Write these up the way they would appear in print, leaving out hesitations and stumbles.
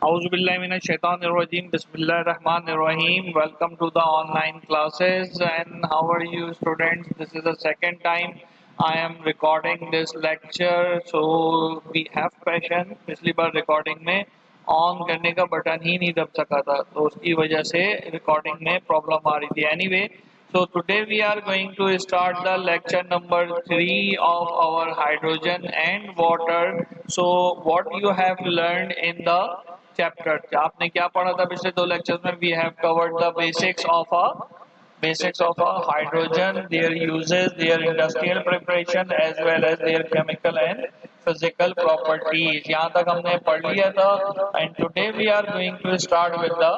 Auzubillahiminash-shaytanir-rajim. Bismillahir-rahmanir-rahim. Welcome to the online classes. And how are you, students? This is the second time I am recording this lecture. So we have passion. पिछली बार recording में on करने का button ही नहीं दब सका था, तो उसकी वजह से recording में problem आ रही थी. Anyway, so today we are going to start the lecture number 3 of our hydrogen and water. So what you have learned in the chapter, आपने क्या पढ़ा था पिछले दो लेक्चर्स में? We have covered the basics of a hydrogen, their uses, their industrial preparation as well as their chemical and physical properties. यहाँ तक हमने पढ़ लिया था. And today we are going to start with the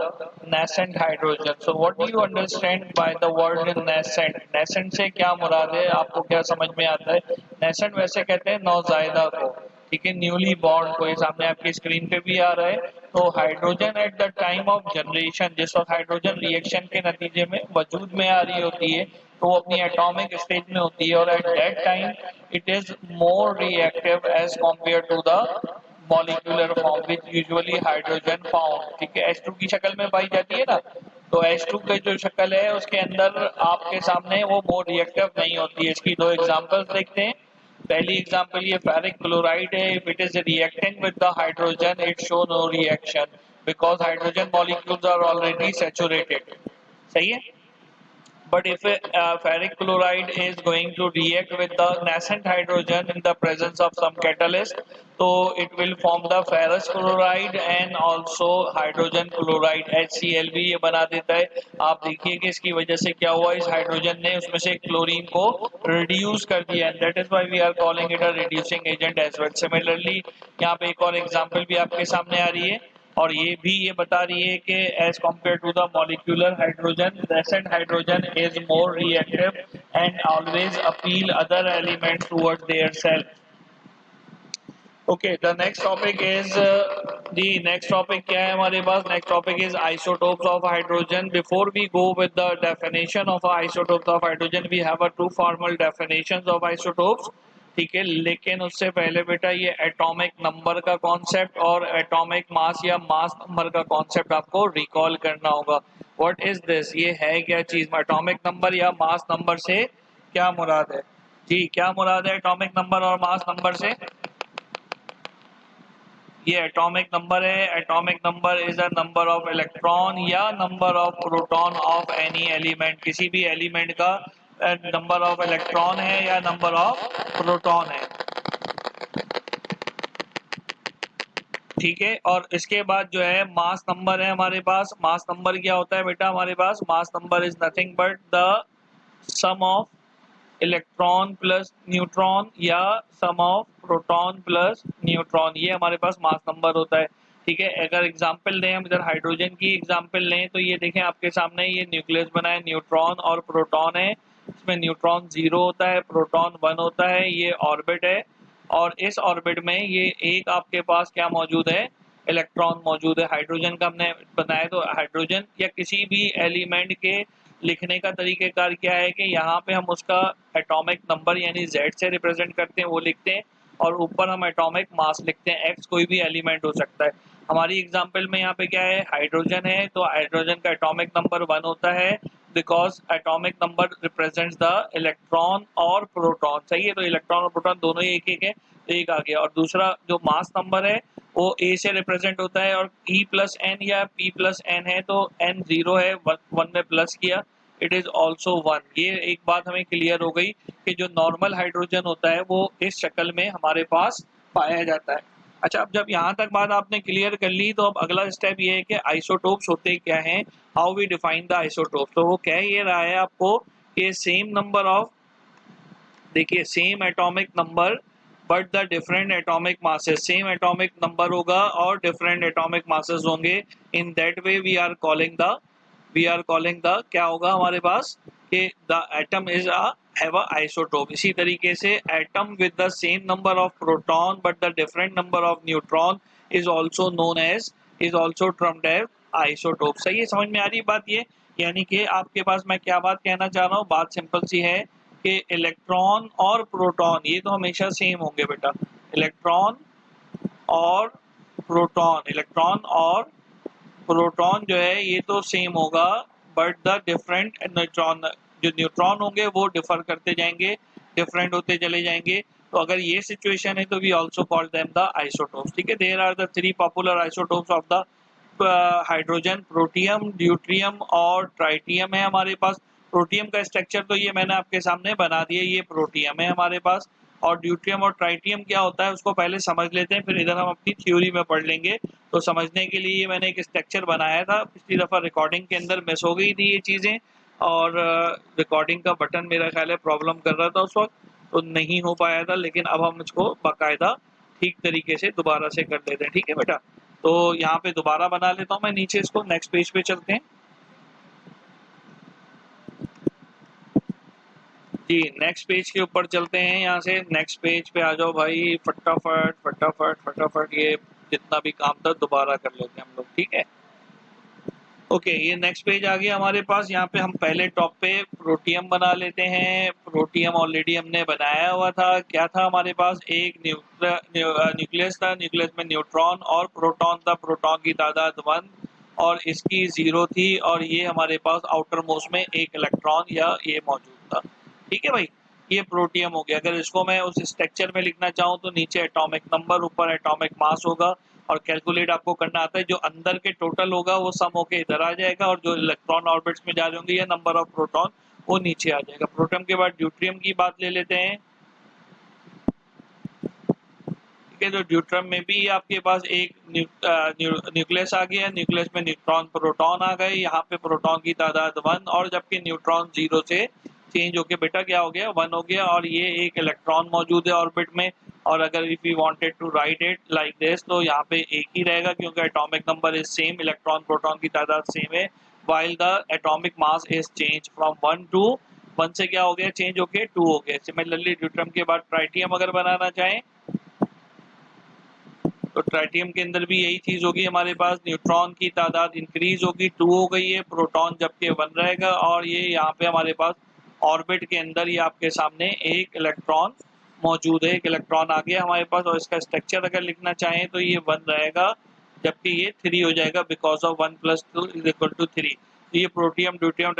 nascent hydrogen. So what do you understand by the word nascent? Nascent से क्या मुराद है, आपको क्या समझ में आता है? Nascent वैसे कहते हैं नौजायदा को, ठीक है, न्यूली बॉर्न को. ये सामने आपकी स्क्रीन पे भी आ रहा है. तो hydrogen at the time of generation, जिस वक्त हाइड्रोजन रिएक्शन के नतीजे में वजूद में आ रही होती है, तो वो अपनी एटॉमिक स्टेज में होती है और at that time it is more reactive as compare to the molecular form which usually hydrogen found. ठीक है, H2 की शक्ल में पाई जाती है ना, तो H2 की जो शक्ल है उसके अंदर आपके सामने वो मोर रिएक्टिव नहीं होती है. इसकी दो एग्जांपल्स देखते हैं. पहली एग्जांपल ये फेरिक क्लोराइड है. If it is reacting with the hydrogen it show no reaction because hydrogen molecules are already saturated. सही है. But if ferric chloride is going to react with the nascent hydrogen in the presence of some catalyst, so it will form the ferrous chloride and also hydrogen chloride HCl भी ये बना देता है. आप देखिए कि इसकी वजह से क्या हुआ, इस हाइड्रोजन ने उसमें से क्लोरीन को रिड्यूस कर दिया, and that is why we are calling it a reducing agent as well. Similarly यहाँ पे एक और एग्जांपल भी आपके सामने आ रही है और ये भी ये बता रही है कि as compare to the molecular hydrogen, nascent hydrogen is more reactive and always appeal other elements towards their self. Okay, the next topic is the next topic क्या है हमारे पास? Next topic is isotopes of hydrogen. Before we go with the definition of isotopes of hydrogen, we have a two formal definitions of isotopes. ठीक है, लेकिन उससे पहले बेटा ये एटॉमिक नंबर का कॉन्सेप्ट और एटॉमिक मास या मास नंबर का कॉन्सेप्ट आपको रिकॉल करना होगा. What is this? ये है क्या चीज? एटॉमिक नंबर या मास नंबर से क्या मुराद है जी? क्या मुराद है एटॉमिक नंबर और मास नंबर से? ये एटॉमिक नंबर है. Atomic number is a number of electron या number of proton of any element. किसी भी एलिमेंट का नंबर ऑफ इलेक्ट्रॉन है या नंबर ऑफ प्रोटॉन है. ठीक है, और इसके बाद जो है मास नंबर है हमारे पास. मास नंबर क्या होता है बेटा हमारे पास? Mass number is nothing but the sum of electron plus neutron या sum of proton plus neutron. ये हमारे पास मास नंबर होता है. ठीक है, अगर एग्जांपल लें हम इधर हाइड्रोजन की एग्जांपल लें तो ये देखें आपके सामने ये न्यूक्लियस बना है, न्यूट्रॉन और प्रोटॉन है. इसमें न्यूट्रॉन 0 होता है, प्रोटॉन 1 होता है. ये ऑर्बिट है और इस ऑर्बिट में ये एक आपके पास क्या मौजूद है? इलेक्ट्रॉन मौजूद है. हाइड्रोजन का हमने बनाया तो हाइड्रोजन या किसी भी एलिमेंट के लिखने का तरीकेकार क्या है कि यहाँ पे हम उसका एटॉमिक नंबर यानी Z से रिप्रेजेंट करते हैं, वो लिखते हैं, और ऊपर हम एटॉमिक मास लिखते हैं. X कोई भी एलिमेंट हो सकता है. हमारी एग्जांपल में यहाँ पे क्या है? हाइड्रोजन है, तो हाइड्रोजन का एटॉमिक नंबर 1 होता है because atomic number represents the electron और प्रोटॉन. सही है, तो इलेक्ट्रॉन और प्रोटॉन दोनों ही एक एक है, तो एक आ गया. और दूसरा जो मास नंबर है वो A से रिप्रेजेंट होता है और E प्लस एन या P प्लस एन है, तो N 0 है, 1 में प्लस किया, इट इज ऑल्सो 1. ये एक बात हमें क्लियर हो गई कि जो नॉर्मल हाइड्रोजन होता है वो इस शक्ल में हमारे पास पाया जाता है. अच्छा, अब जब यहाँ तक बात आपने क्लियर कर ली तो अब अगला स्टेप ये है कि आइसोटोप्स होते क्या हैं, how we define the isotopes. तो वो कह ये रहा है आपको कि सेम नंबर ऑफ, देखिए same atomic number but the different atomic masses. Same atomic number होगा और डिफरेंट एटॉमिक मासेस होंगे. In that way we are calling the क्या होगा हमारे पास कि the atom is have a isotope. इसी तरीके से atom with the same number of proton but the different number of neutron is also known as, is also termed as isotope. सही है, समझ में आ रही बात? ये यानी कि आपके पास मैं क्या बात कहना चाह रहा हूँ, बात सिंपल सी है कि इलेक्ट्रॉन और प्रोटॉन ये तो हमेशा सेम होंगे बेटा. इलेक्ट्रॉन और प्रोटॉन, इलेक्ट्रॉन और प्रोटॉन जो है ये तो सेम होगा, बट द डिफरेंट न्यूट्रॉन, जो न्यूट्रॉन होंगे वो डिफर करते जाएंगे, डिफरेंट होते चले जाएंगे। तो अगर ये सिचुएशन है तो we also call them the isotopes. ठीक है, there are the 3 popular isotopes of the hydrogen, protium, deuterium और ट्राइटियम है हमारे पास। प्रोटियम का स्ट्रक्चर तो ये मैंने आपके सामने बना दिया, ये प्रोटियम है हमारे पास। और ड्यूट्रियम और ट्राइटियम क्या होता है उसको पहले समझ लेते हैं, फिर इधर हम अपनी थ्योरी में पढ़ लेंगे। तो समझने के लिए ये मैंने एक स्ट्रक्चर बनाया था, पिछली दफ़ा रिकॉर्डिंग के अंदर मिस हो गई थी ये चीज़ें, और रिकॉर्डिंग का बटन मेरा ख्याल है प्रॉब्लम कर रहा था उस वक्त, तो नहीं हो पाया था। लेकिन अब हम इसको बाकायदा ठीक तरीके से दोबारा से कर लेते हैं। ठीक है बेटा, तो यहाँ पे दोबारा बना लेता हूँ मैं नीचे इसको। नेक्स्ट पेज पे चलते हैं जी, नेक्स्ट पेज के ऊपर चलते हैं। यहाँ से नेक्स्ट पेज पे आ जाओ भाई, फटाफट फटाफट फटाफट, ये जितना भी काम था दोबारा कर लेते हैं हम लोग। ठीक है, ओके, ये नेक्स्ट पेज आ गया हमारे पास। यहाँ पे हम पहले टॉप पे प्रोटियम बना लेते हैं। प्रोटियम ऑलरेडी हमने बनाया हुआ था। क्या था हमारे पास, एक न्यूक्लियस था, न्यूक्लियस में न्यूट्रॉन और प्रोटॉन था, प्रोटॉन की तादाद 1 और इसकी 0 थी, और ये हमारे पास आउटर मोस्ट में एक इलेक्ट्रॉन या ये मौजूद था। ठीक है भाई, ये प्रोटियम हो गया। अगर इसको मैं उस स्ट्रक्चर में लिखना चाहूँ तो नीचे एटॉमिक नंबर, ऊपर एटॉमिक मास होगा, और कैलकुलेट आपको करना आता है। जो अंदर के टोटल होगा वो सम होके इधर आ जाएगा, और जो इलेक्ट्रॉन ऑर्बिट्स में जा रहे होंगे या नंबर ऑफ प्रोटॉन वो नीचे आ जाएगा। प्रोटॉन के बाद ड्यूट्रियम की बात ले लेते हैं। ठीक है, तो ड्यूट्रियम में भी आपके पास एक न्यूक्लियस आ गया, न्यूक्लियस में न्यूट्रॉन प्रोटॉन आ गए। यहाँ पे प्रोटॉन की तादाद 1, और जबकि न्यूट्रॉन 0 से चेंज होके बेटा क्या हो गया, 1 हो गया, और ये एक इलेक्ट्रॉन मौजूद है ऑर्बिट में। और अगर if you wanted to write it like this तो यहाँ पे एक ही रहेगा, क्योंकि atomic number is same, electron proton की तादाद सेम है, while the atomic mass is change from 1 to 1 से क्या हो गया, चेंज होके 2 हो गया। सिमिलरली ड्यूट्रियम के बाद ट्राइटियम अगर बनाना चाहें तो ट्राइटियम के अंदर भी यही चीज होगी हमारे पास, न्यूट्रॉन की तादाद इंक्रीज होगी, 2 हो गई है, प्रोटॉन जबकि 1 रहेगा, और ये यहाँ पे हमारे पास ऑर्बिट के अंदर ये आपके सामने एक इलेक्ट्रॉन मौजूद है, एक इलेक्ट्रॉन आ गया हमारे पास। और इसका स्ट्रक्चर अगर लिखना चाहें तो ये 1 रहेगा, जबकि ये 3 हो जाएगा, बिकॉज ऑफ 1 + 2 = 3। तो ये प्रोटियम ड्यूटियम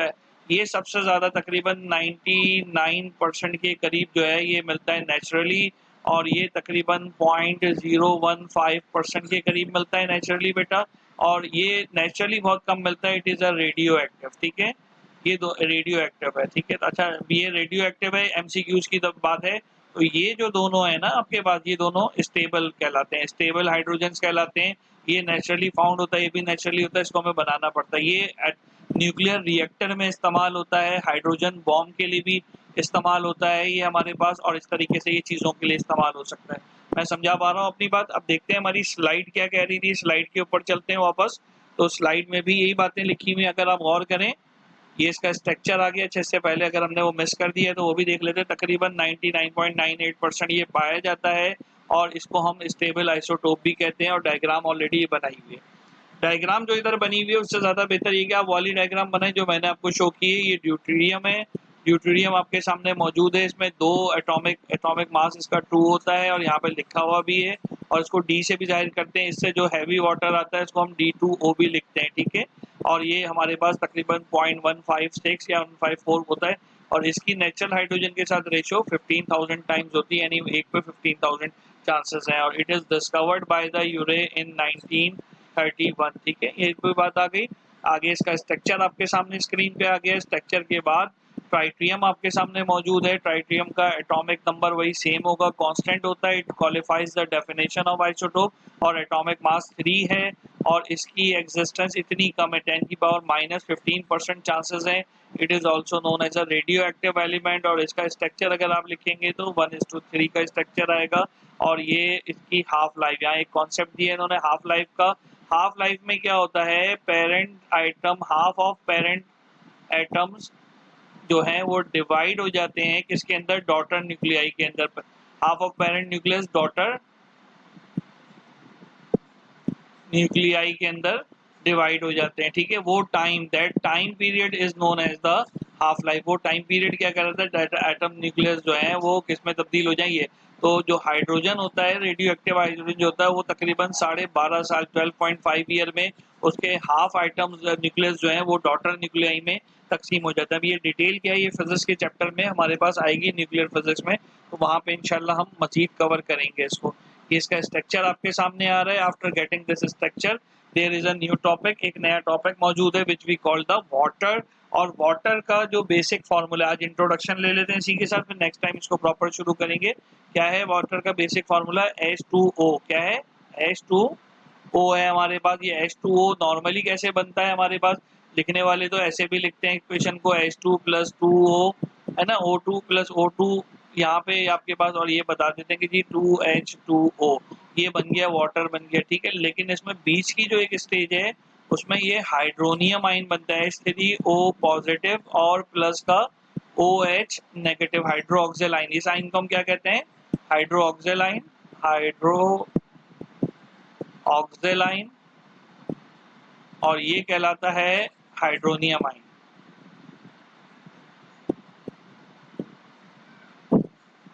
ये सबसे ज्यादा तकरीबन 99% के करीब जो है ये मिलता है नेचुरली, और ये तकरीबन 0.015% के करीब मिलता है नेचुरली बेटा। और ये नेचुरली बहुत कम मिलता है, it is a radio active. ठीक है, ये दो रेडियो एक्टिव है। ठीक है, अच्छा ये रेडियो एक्टिव है, एमसीक्यूज की बात है। तो ये जो दोनों है ना आपके पास, ये दोनों स्टेबल कहलाते हैं, स्टेबल हाइड्रोजन कहलाते हैं। ये नेचुरली फाउंड होता है, ये भी नेचुरली होता है, इसको हमें बनाना पड़ता है। ये न्यूक्लियर रिएक्टर में इस्तेमाल होता है, हाइड्रोजन बॉम्ब के लिए भी इस्तेमाल होता है ये हमारे पास, और इस तरीके से ये चीज़ों के लिए इस्तेमाल हो सकता है। मैं समझा पा रहा हूँ अपनी बात। अब देखते हैं हमारी स्लाइड क्या कह रही थी, स्लाइड के ऊपर चलते हैं वापस। तो स्लाइड में भी यही बातें लिखी हुई, अगर आप गौर करें, ये इसका स्ट्रक्चर आ गया अच्छे से। पहले अगर हमने वो मिस कर दिया है तो वो भी देख लेते हैं। तकरीबन 99.98% ये पाया जाता है, और इसको हम स्टेबल आइसोटोप भी कहते हैं, और डायग्राम ऑलरेडी ये बनाई हुई है। डायग्राम जो इधर बनी हुई है उससे ज़्यादा बेहतर ये कि आप वाली डायग्राम बनाएं जो मैंने आपको शो की है। ये ड्यूटेरियम है, ड्यूटेरियम आपके सामने मौजूद है। इसमें 2 एटॉमिक मास इसका 2 होता है, और यहाँ पे लिखा हुआ भी है, और इसको डी से भी जाहिर करते हैं। इससे जो हैवी वाटर आता है इसको हम D2O भी लिखते हैं। ठीक है, और ये हमारे पास तकरीबन 0.156 या 154 होता है, और इसकी नेचुरल हाइड्रोजन के साथ रेशियो 15,000 टाइम्स होती है, यानी 1 पे 15,000 चांसेस हैं। और it is discovered by the Urey in 1931। ठीक है, ये कोई बात आ गई। आगे इसका स्ट्रक्चर आपके सामने स्क्रीन पे आ गया। स्ट्रक्चर के बाद ट्राइट्रियम आपके सामने मौजूद है। ट्राइट्रियम का एटॉमिक नंबर वही सेम होगा, कांस्टेंट होता है। It qualifies the definition of isotope, और एटॉमिक मास 3 है, और इसकी एग्जिस्टेंस इतनी कम है, 10⁻⁻15% चांसेस हैं। It is also known as a radioactive element, और इसका स्ट्रक्चर अगर आप लिखेंगे तो 1:3 का स्ट्रक्चर आएगा। और ये इसकी हाफ लाइफ, यहाँ एक कॉन्सेप्ट दिया है इन्होंने हाफ लाइफ का। हाफ लाइफ में क्या होता है, parent item, half of parent atoms जो हैं वो डिवाइड हो जाते हैं किसके अंदर, डॉटर न्यूक्लियाई के अंदर। Half of parent nucleus daughter nuclei के अंदर डिवाइड हो जाते हैं। ठीक है, वो time, that time period is known as the half life. वो टाइम पीरियड क्या कर रहा था, एटम न्यूक्लियस जो है वो किस में तब्दील हो जाएंगे, तो जो हाइड्रोजन होता है, रेडियो एक्टिव हाइड्रोजन जो होता है, वो तकरीबन 12.5 साल 12.5 ईयर में उसके हाफ आइटम्स न्यूक्लियस जो है वो डॉटर न्यूक्लियाई में तकसीम हो जाता है। अब ये डिटेल क्या है, ये फिजिक्स के चैप्टर में हमारे पास आएगी न्यूक्लियर फिजिक्स में, तो वहाँ पे इंशाल्लाह हम मजीद कवर करेंगे इसको। ये इसका स्ट्रक्चर आपके सामने आ रहा है। After getting this structure there is a new topic, एक नया टॉपिक मौजूद है which we call the water. और वाटर का जो बेसिक फार्मूला, आज इंट्रोडक्शन ले लेते हैं इसी के साथ, फिर नेक्स्ट टाइम इसको प्रॉपर शुरू करेंगे। क्या है वाटर का बेसिक फार्मूला? H2O। क्या है? H2O है हमारे पास। ये H2O नॉर्मली कैसे बनता है हमारे पास? लिखने वाले तो ऐसे भी लिखते हैं इक्वेशन को H2 + 2O, है ना, O2 + O2 यहाँ पे आपके पास, और ये बता देते हैं कि जी 2H2O, ये बन गया वाटर बन गया, ठीक है। लेकिन इसमें बीच की जो एक स्टेज है उसमें ये हाइड्रोनियम आयन बनता है H3O पॉजिटिव और प्लस का OH नेगेटिव, हाइड्रो ऑक्सिल आयन। इस आयन को हम क्या कहते हैं? हाइड्रो ऑक्सिल आयन, हाइड्रो ऑक्सिल आयन, और ये कहलाता है हाइड्रोनियम आयन।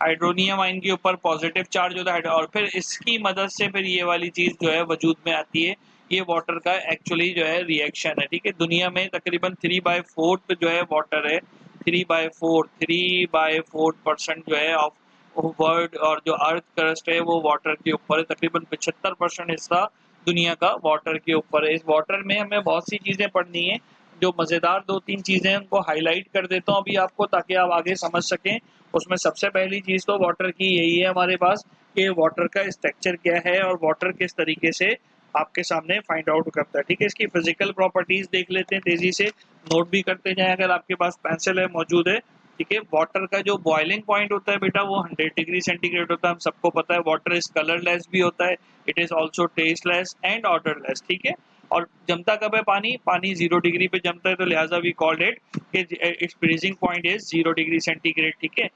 हाइड्रोनियम आयन के ऊपर पॉजिटिव चार्ज होता है, और फिर इसकी मदद से फिर ये वाली चीज जो है वजूद में आती है। ये वाटर का एक्चुअली जो है रिएक्शन है, ठीक है। दुनिया में तकरीबन 3/4 जो है वाटर है, 3/4% जो है ऑफ वर्ल्ड, और जो अर्थ क्रस्ट है वो वाटर के ऊपर है। तकरीबन 75% हिस्सा दुनिया का वाटर के ऊपर है। इस वाटर में हमें बहुत सी चीजें पढ़नी है। जो मजेदार 2-3 चीजें हैं उनको हाईलाइट कर देता हूँ अभी आपको, ताकि आप आगे समझ सकें। उसमें सबसे पहली चीज तो वाटर की यही है हमारे पास कि वाटर का स्ट्रक्चर क्या है और वाटर किस तरीके से आपके सामने फाइंड आउट करता है, ठीक है। इसकी फिजिकल प्रॉपर्टीज देख लेते हैं तेजी से, नोट भी करते जाएं अगर आपके पास पेंसिल है मौजूद है, ठीक है। वाटर का जो बॉइलिंग पॉइंट होता है बेटा वो 100 डिग्री सेंटीग्रेड होता है, हम सबको पता है। वाटर इज कलरलेस भी होता है, it is also tasteless and odourless, ठीक है। और जमता कब है पानी? पानी 0 डिग्री पे जमता है, तो लिहाजा we called it its freezing point is 0 degree centigrade, ठीक है।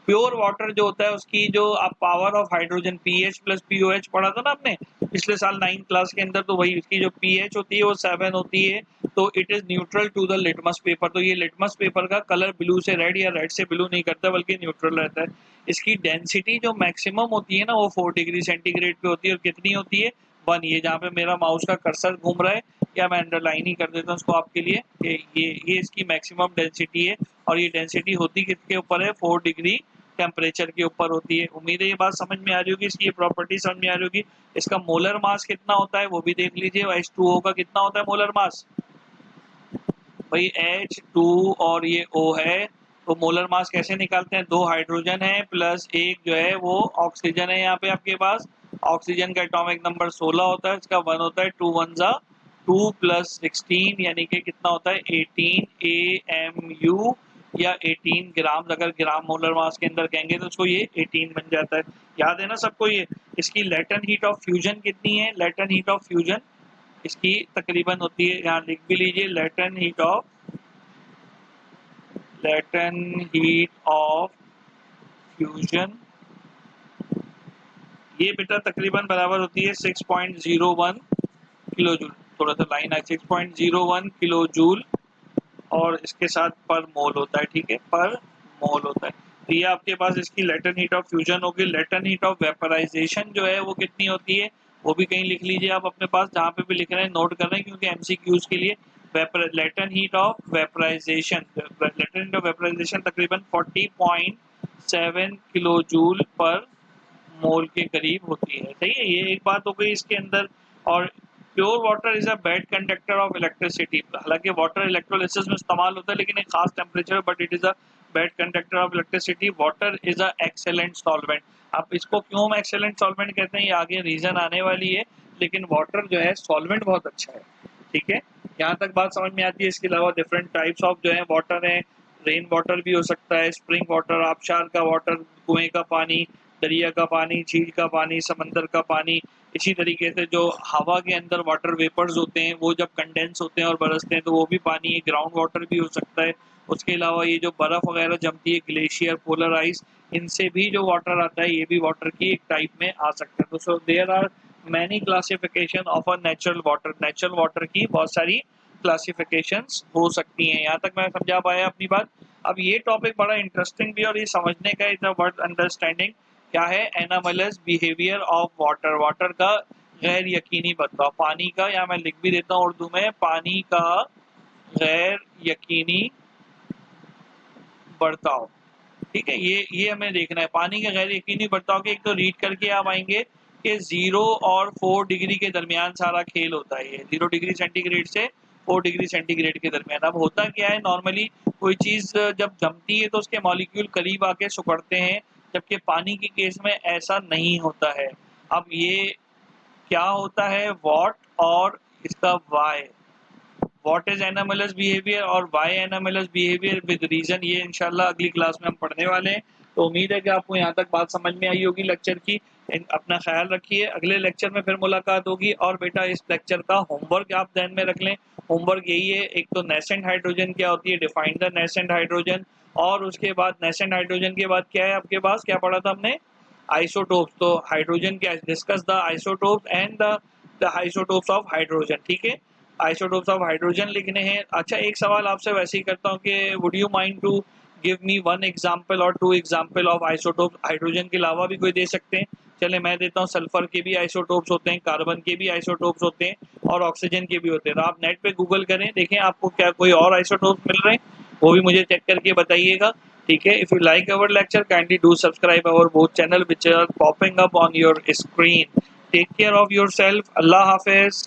प्योर वाटर जो होता है उसकी जो आप power of hydrogen pH plus pOH पढ़ा था ना आपने पिछले साल 9th क्लास के अंदर, तो वही उसकी जो पीएच होती है वो 7 होती है। तो it is neutral to the litmus paper. तो ये लिटमस पेपर का कलर ब्लू से रेड या रेड से ब्लू नहीं करता, बल्कि न्यूट्रल रहता है। इसकी डेंसिटी जो मैक्सिमम होती है ना वो 4 डिग्री सेंटीग्रेड पे होती है। और कितनी होती है? 1। ये जहाँ पे मेरा माउस का कर्सर घूम रहा है, या मैं अंडरलाइन ही कर देता हूँ उसको आपके लिए, ये इसकी मैक्सिमम डेंसिटी है। और ये डेंसिटी होती किसके ऊपर है? 4 डिग्री टेम्परेचर के ऊपर होती है। उम्मीद है ये बात समझ में आ रही होगी, इसकी ये प्रॉपर्टी समझ में आ रही होगी। इसका मोलर मास कितना होता है वो भी देख लीजिए। H2O का कितना होता है मोलर मास? भाई H2 और ये O है, तो मोलर मास कैसे निकालते हैं? 2 हाइड्रोजन है प्लस एक जो है वो ऑक्सीजन है। यहाँ पे आपके पास ऑक्सीजन का एटॉमिक नंबर 16 होता है, इसका 1 होता है, 2 1 जा 2 + 16 यानी कि कितना होता है? 18 AMU या 18 ग्राम। अगर ग्राम मोलर मास के अंदर कहेंगे तो उसको ये 18 बन जाता है। याद है ना सबको ये? इसकी लेटेंट हीट ऑफ फ्यूजन कितनी है? लेटेंट हीट ऑफ फ्यूजन इसकी तकरीबन होती है, यहाँ लिख भी लीजिए, लेटेंट हीट ऑफ फ्यूजन, ये बेटा तकरीबन बराबर होती है 6.01 किलो जूल। थोड़ा सा लाइन है, 6.01 किलो जूल, और इसके साथ पर मोल होता है, ठीक है, पर मोल होता है। तो ये आपके पास इसकी लेटेंट हीट ऑफ फ्यूजन होगी। लेटेंट हीट ऑफ वेपराइजेशन जो है वो कितनी होती है वो भी कहीं लिख लीजिए आप अपने पास, जहाँ पे भी लिख रहे हैं नोट कर रहे हैं, क्योंकि एमसीक्यूज के लिए। Latent heat of vaporisation, latent heat of vaporisation तकरीबन 40.7 किलो जूल पर मोल के करीब होती है, सही है। ये एक बात हो गई इसके अंदर। और pure water is a bad conductor of electricity. हालांकि वाटर इलेक्ट्रोलिसिस में इस्तेमाल होता है लेकिन एक खास temperature, but it is a bad conductor of electricity. Water is a excellent solvent. आप इसको क्यों हम एक्सेलेंट सॉल्वेंट कहते हैं ये आगे रीजन आने वाली है, लेकिन वाटर जो है सॉल्वेंट बहुत अच्छा है, ठीक है। यहाँ तक बात समझ में आती है। इसके अलावा डिफरेंट टाइप्स ऑफ जो है वाटर है। रेन वाटर भी हो सकता है, स्प्रिंग वाटर, आबशार का वाटर, कुएं का पानी, दरिया का पानी, झील का पानी, समंदर का पानी। इसी तरीके से जो हवा के अंदर वाटर वेपर्स होते हैं वो जब कंडेंस होते हैं और बरसते हैं तो वो भी पानी है, ग्राउंड वाटर भी हो सकता है। उसके अलावा ये जो बर्फ वगैरह जमती है, ग्लेशियर, पोलर आइस, इनसे भी जो वाटर आता है ये भी वाटर की एक टाइप में आ सकता है। तो so there are many classification of a natural water. Natural water की बहुत सारी क्लासिफिकेशंस हो सकती हैं। यहाँ तक मैं समझा पाया अपनी बात। अब ये टॉपिक बड़ा इंटरेस्टिंग भी और ये समझने का इज अ वर्थ अंडरस्टैंडिंग क्या है, anomalous behaviour of water, water का गैर यकीनी बदलाव, पानी का, या मैं लिख भी देता हूँ उर्दू में, पानी का गैर यकीनी बर्ताव। ठीक है, ये हमें देखना है, पानी के गैर यकीनी बर्ताव के। एक तो रीड करके आप आएंगे कि 0 और 4 डिग्री के दरमियान सारा खेल होता है। ये 0 डिग्री सेंटीग्रेड से 4 डिग्री सेंटीग्रेड के दरमियान। अब होता क्या है, नॉर्मली कोई चीज जब जमती है तो उसके मॉलिक्यूल करीब आके सिकुड़ते हैं, जबकि पानी के केस में ऐसा नहीं होता है। अब ये क्या होता है, वॉट और इसका why, what is anomalous behaviour और why anomalous behaviour with reason, ये इंशाल्लाह अगली क्लास में हम पढ़ने वाले हैं। तो उम्मीद है कि आपको यहाँ तक बात समझ में आई होगी लेक्चर की। अपना ख्याल रखिए, अगले लेक्चर में फिर मुलाकात होगी। और बेटा इस लेक्चर का होमवर्क आप ध्यान में रख लें। होमवर्क यही है, एक तो नेसेंट हाइड्रोजन क्या होती है, डिफाइन द नेसेंट हाइड्रोजन, और उसके बाद नेसेंट हाइड्रोजन के बाद क्या है आपके पास, क्या पढ़ा था हमने, आइसोटोप्स। तो हाइड्रोजन क्या, discuss the isotopes and the isotopes of hydrogen. ठीक है, आइसोटोप्स ऑफ हाइड्रोजन लिखने हैं। अच्छा, एक सवाल आपसे वैसे ही करता हूँ कि would you mind to give me 1 example और 2 एग्जाम्पल ऑफ आइसोटोप, हाइड्रोजन के अलावा भी कोई दे सकते हैं। चले मैं देता हूँ, सल्फर के भी आइसोटोप्स होते हैं, कार्बन के भी आइसोटोप्स होते हैं, और ऑक्सीजन के भी होते हैं। तो आप नेट पे गूगल करें, देखें आपको क्या कोई और आइसोटोप्स मिल रहे हैं, वो भी मुझे चेक करके बताइएगा। ठीक है, if you like our lecture kindly do subscribe our both channel which are popping up on your screen. Take care of your self, अल्लाह हाफिज।